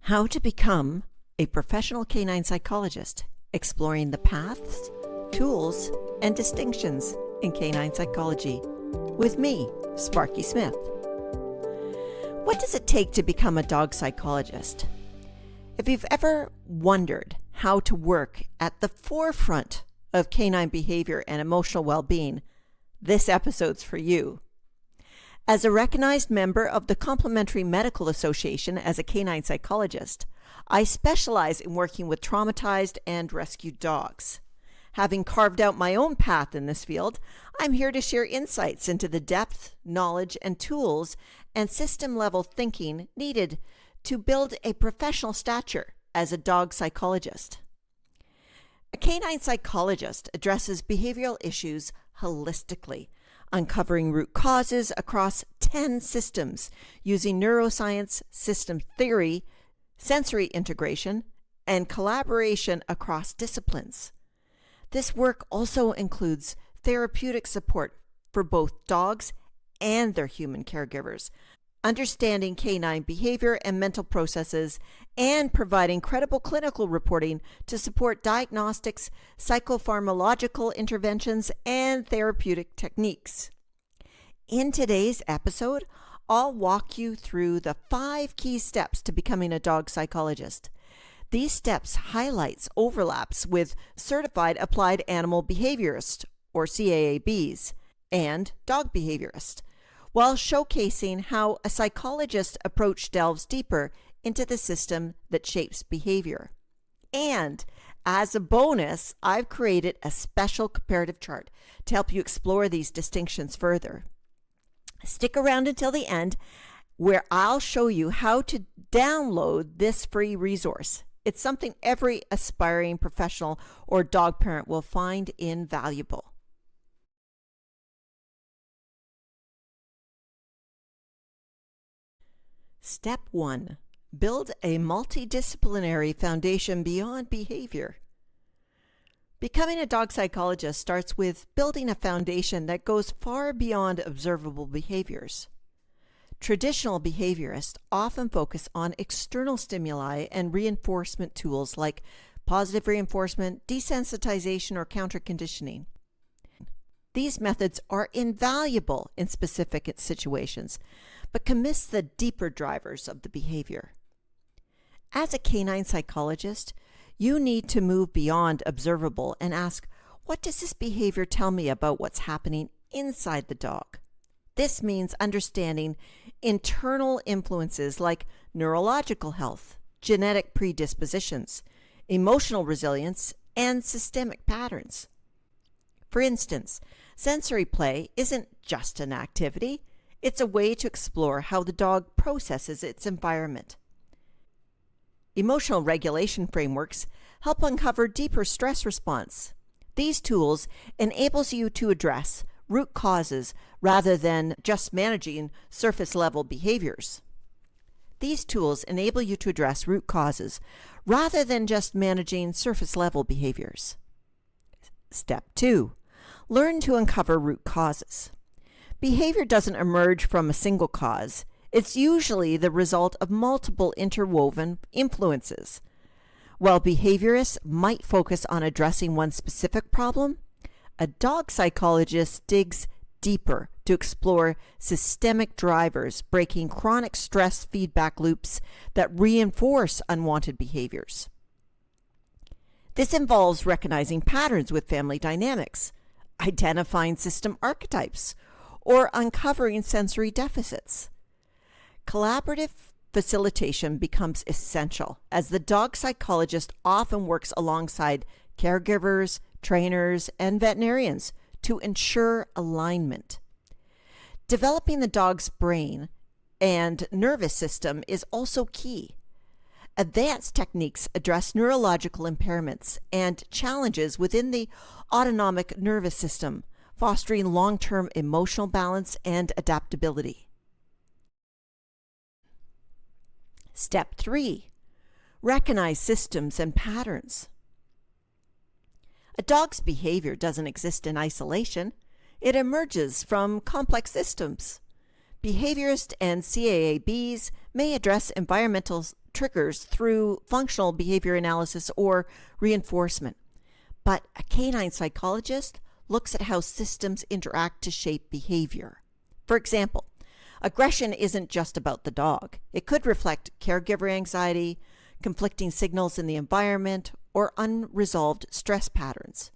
How to become a professional canine psychologist, exploring the paths, tools, and distinctions in canine psychology. With me, Sparky Smith. What does it take to become a dog psychologist? If you've ever wondered how to work at the forefront of canine behavior and emotional well-being, this episode's for you. As a recognized member of the Complementary Medical Association as a canine psychologist, I specialize in working with traumatized and rescued dogs. Having carved out my own path in this field, I'm here to share insights into the depth, knowledge, and tools and system-level thinking needed to build a professional stature as a dog psychologist. A canine psychologist addresses behavioral issues holistically, uncovering root causes across 10 systems using neuroscience, system theory, sensory integration, and collaboration across disciplines. This work also includes therapeutic support for both dogs and their human caregivers, understanding canine behavior and mental processes, and providing credible clinical reporting to support diagnostics, psychopharmacological interventions, and therapeutic techniques. In today's episode, I'll walk you through the 5 key steps to becoming a dog psychologist. These steps highlights overlaps with Certified Applied Animal Behaviourists, or CAABs, and dog behaviorists, while showcasing how a psychologist's approach delves deeper into the system that shapes behavior. And as a bonus, I've created a special comparative chart to help you explore these distinctions further. Stick around until the end, where I'll show you how to download this free resource. It's something every aspiring professional or dog parent will find invaluable. Step 1. Build a multidisciplinary foundation beyond behavior. Becoming a dog psychologist starts with building a foundation that goes far beyond observable behaviors. Traditional behaviorists often focus on external stimuli and reinforcement tools like positive reinforcement, desensitization, or counter-conditioning. These methods are invaluable in specific situations, but can miss the deeper drivers of the behavior. As a canine psychologist, you need to move beyond observable and ask, what does this behavior tell me about what's happening inside the dog? This means understanding internal influences like neurological health, genetic predispositions, emotional resilience, and systemic patterns. For instance, sensory play isn't just an activity. It's a way to explore how the dog processes its environment. Emotional regulation frameworks help uncover deeper stress response. These tools enables you to address root causes rather than just managing surface-level behaviors. These tools enable you to address root causes rather than just managing surface-level behaviors. Step 2. Learn to uncover root causes. Behavior doesn't emerge from a single cause. It's usually the result of multiple interwoven influences. While behaviorists might focus on addressing one specific problem, a dog psychologist digs deeper to explore systemic drivers, breaking chronic stress feedback loops that reinforce unwanted behaviors. This involves recognizing patterns with family dynamics, identifying system archetypes, or uncovering sensory deficits. Collaborative facilitation becomes essential as the dog psychologist often works alongside caregivers, trainers, and veterinarians to ensure alignment. Developing the dog's brain and nervous system is also key. Advanced techniques address neurological impairments and challenges within the autonomic nervous system, fostering long-term emotional balance and adaptability. Step 3. recognize systems and patterns. A dog's behavior doesn't exist in isolation. It emerges from complex systems. Behaviorists and CAABs may address environmental triggers through functional behavior analysis or reinforcement. But a canine psychologist looks at how systems interact to shape behavior. For example, aggression isn't just about the dog. It could reflect caregiver anxiety, conflicting signals in the environment, or unresolved stress patterns.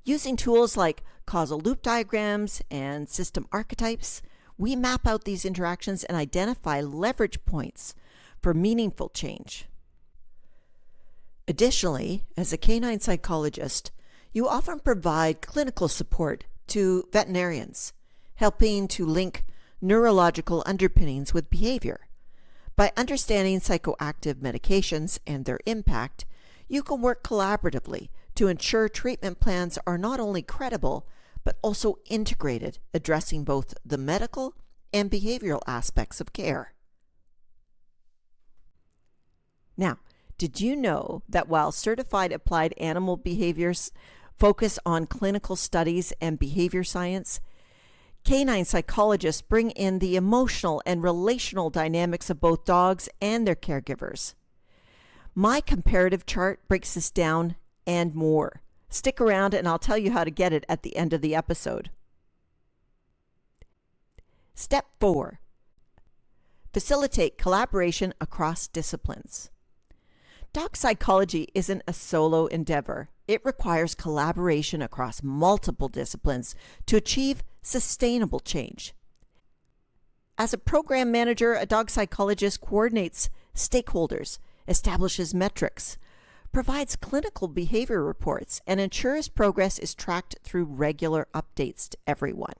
Using tools like causal loop diagrams and system archetypes, we map out these interactions and identify leverage points for meaningful change. Additionally, as a canine psychologist, you often provide clinical support to veterinarians, helping to link neurological underpinnings with behavior. By understanding psychoactive medications and their impact, you can work collaboratively to ensure treatment plans are not only credible, but also integrated, addressing both the medical and behavioral aspects of care. Now, did you know that while Certified Applied Animal Behaviourists focus on clinical studies and behavior science, canine psychologists bring in the emotional and relational dynamics of both dogs and their caregivers? My comparative chart breaks this down and more. Stick around and I'll tell you how to get it at the end of the episode. Step 4. Facilitate collaboration across disciplines. Dog psychology isn't a solo endeavor. It requires collaboration across multiple disciplines to achieve sustainable change. As a program manager, a dog psychologist coordinates stakeholders, establishes metrics, provides clinical behavior reports, and ensures progress is tracked through regular updates to everyone.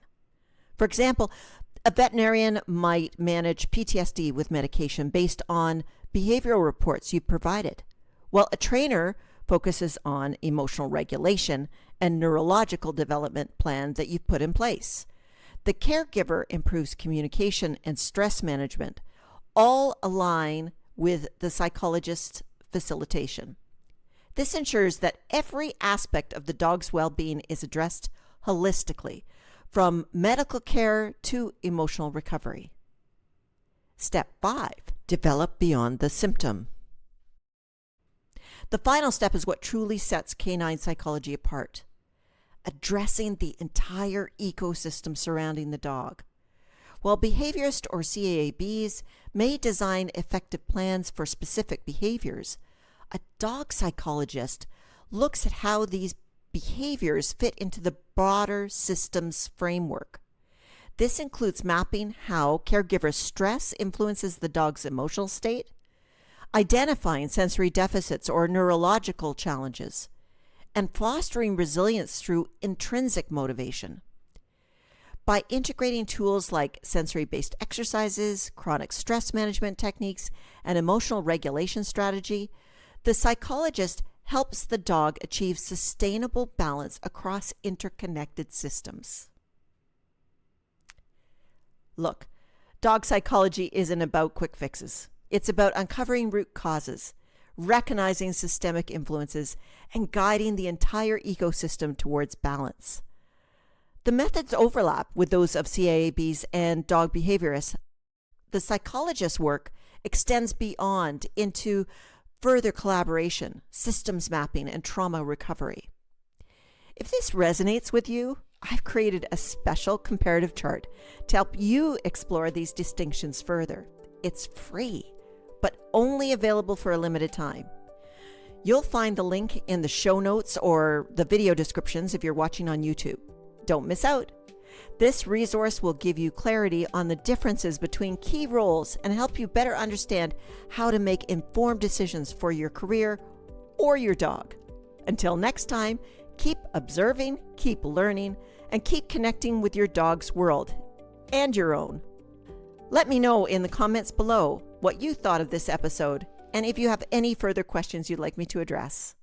For example, a veterinarian might manage PTSD with medication based on behavioral reports you provided, while a trainer focuses on emotional regulation and neurological development plan that you've put in place. The caregiver improves communication and stress management, all align with the psychologist's facilitation. This ensures that every aspect of the dog's well-being is addressed holistically, from medical care to emotional recovery. Step 5. Develop beyond the symptom. The final step is what truly sets canine psychology apart: addressing the entire ecosystem surrounding the dog. While behaviorists or CAABs may design effective plans for specific behaviors, a dog psychologist looks at how these behaviors fit into the broader systems framework. This includes mapping how caregiver stress influences the dog's emotional state, identifying sensory deficits or neurological challenges, and fostering resilience through intrinsic motivation. By integrating tools like sensory-based exercises, chronic stress management techniques, and emotional regulation strategy, the psychologist helps the dog achieve sustainable balance across interconnected systems. Look, dog psychology isn't about quick fixes. It's about uncovering root causes, recognizing systemic influences, and guiding the entire ecosystem towards balance. The methods overlap with those of CAABs and dog behaviorists. The psychologist's work extends beyond into further collaboration, systems mapping, and trauma recovery. If this resonates with you, I've created a special comparative chart to help you explore these distinctions further. It's free, but only available for a limited time. You'll find the link in the show notes or the video descriptions if you're watching on YouTube. Don't miss out. This resource will give you clarity on the differences between key roles and help you better understand how to make informed decisions for your career or your dog. Until next time, keep observing, keep learning, and keep connecting with your dog's world and your own. Let me know in the comments below what you thought of this episode and if you have any further questions you'd like me to address.